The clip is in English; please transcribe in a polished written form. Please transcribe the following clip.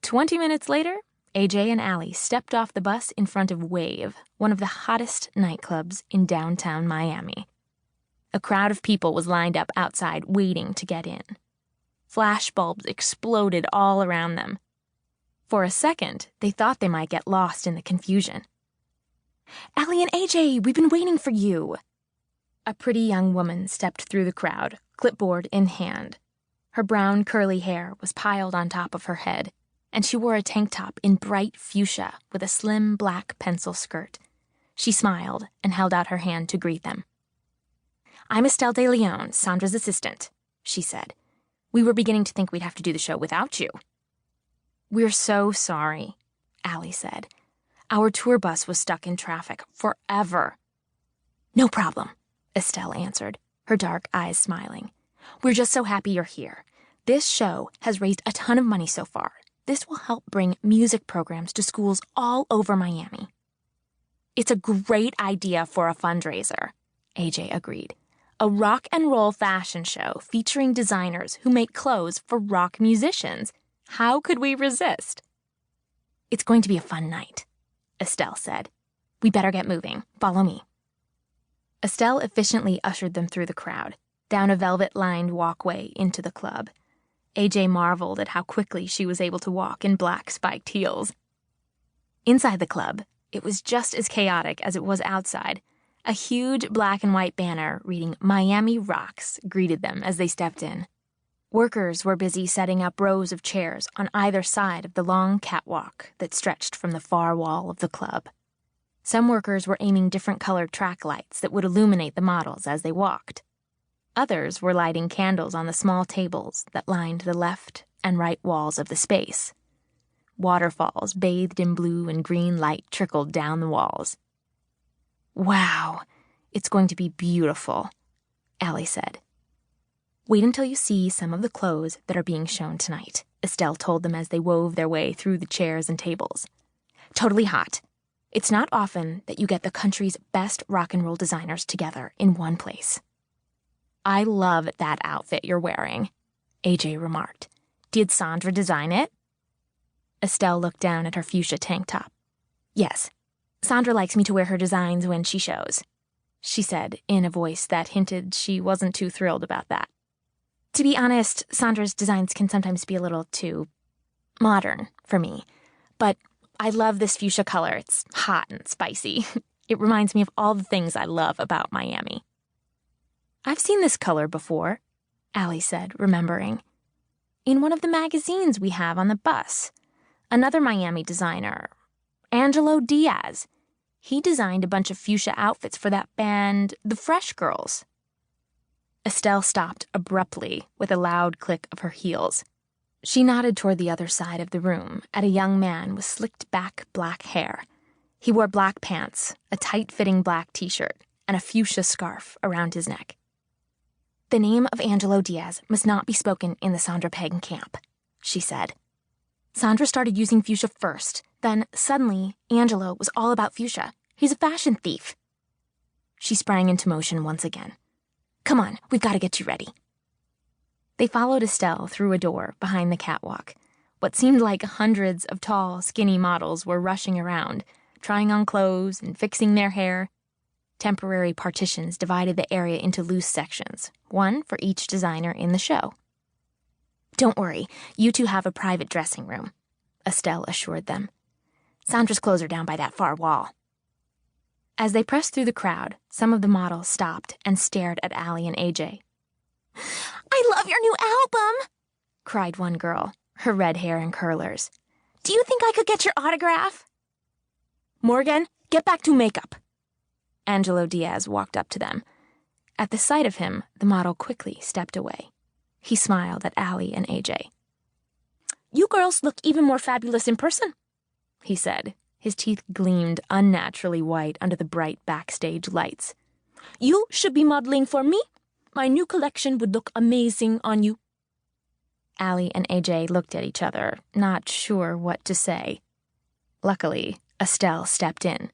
20 minutes later, AJ and Aly stepped off the bus in front of Wave, one of the hottest nightclubs in downtown Miami. A crowd of people was lined up outside waiting to get in. Flash bulbs exploded all around them. For a second, they thought they might get lost in the confusion. "Aly and AJ, we've been waiting for you." A pretty young woman stepped through the crowd, clipboard in hand. Her brown curly hair was piled on top of her head, and she wore a tank top in bright fuchsia with a slim black pencil skirt. She smiled and held out her hand to greet them. "I'm Estelle de Leon, Sandra's assistant," she said. "We were beginning to think we'd have to do the show without you." "We're so sorry," Aly said. "Our tour bus was stuck in traffic forever." "No problem," Estelle answered, her dark eyes smiling. "We're just so happy you're here. This show has raised a ton of money so far. This will help bring music programs to schools all over Miami." "It's a great idea for a fundraiser," AJ agreed. "A rock and roll fashion show featuring designers who make clothes for rock musicians. How could we resist?" "It's going to be a fun night," Estelle said. "We better get moving. Follow me." Estelle efficiently ushered them through the crowd, down a velvet-lined walkway into the club. AJ marveled at how quickly she was able to walk in black spiked heels. Inside the club, it was just as chaotic as it was outside. A huge black and white banner reading "Miami Rocks" greeted them as they stepped in. Workers were busy setting up rows of chairs on either side of the long catwalk that stretched from the far wall of the club. Some workers were aiming different colored track lights that would illuminate the models as they walked. Others were lighting candles on the small tables that lined the left and right walls of the space. Waterfalls bathed in blue and green light trickled down the walls. "Wow, it's going to be beautiful," Aly said. "Wait until you see some of the clothes that are being shown tonight," Estelle told them as they wove their way through the chairs and tables. "Totally hot. It's not often that you get the country's best rock and roll designers together in one place." "I love that outfit you're wearing," AJ remarked. "Did Sandra design it?" Estelle looked down at her fuchsia tank top. "Yes. Sandra likes me to wear her designs when she shows," she said in a voice that hinted she wasn't too thrilled about that. "To be honest, Sandra's designs can sometimes be a little too modern for me. But I love this fuchsia color. It's hot and spicy. It reminds me of all the things I love about Miami." "I've seen this color before," Aly said, remembering. "In one of the magazines we have on the bus. Another Miami designer, Angelo Diaz. He designed a bunch of fuchsia outfits for that band, the Fresh Girls." Estelle stopped abruptly with a loud click of her heels. She nodded toward the other side of the room at a young man with slicked back black hair. He wore black pants, a tight-fitting black t-shirt, and a fuchsia scarf around his neck. "The name of Angelo Diaz must not be spoken in the Sandra Pegg camp," she said. "Sandra started using fuchsia first. Then, suddenly, Angelo was all about fuchsia. He's a fashion thief." She sprang into motion once again. "Come on, we've got to get you ready." They followed Estelle through a door behind the catwalk. What seemed like hundreds of tall, skinny models were rushing around, trying on clothes and fixing their hair. Temporary partitions divided the area into loose sections, one for each designer in the show. "Don't worry, you two have a private dressing room," Estelle assured them. "Sandra's clothes are down by that far wall." As they pressed through the crowd, some of the models stopped and stared at Aly and AJ. "I love your new album," cried one girl, her red hair in curlers. "Do you think I could get your autograph?" "Morgan, get back to makeup." Angelo Diaz walked up to them. At the sight of him, the model quickly stepped away. He smiled at Aly and AJ. "You girls look even more fabulous in person," he said. His teeth gleamed unnaturally white under the bright backstage lights. "You should be modeling for me. My new collection would look amazing on you." Aly and AJ looked at each other, not sure what to say. Luckily, Estelle stepped in.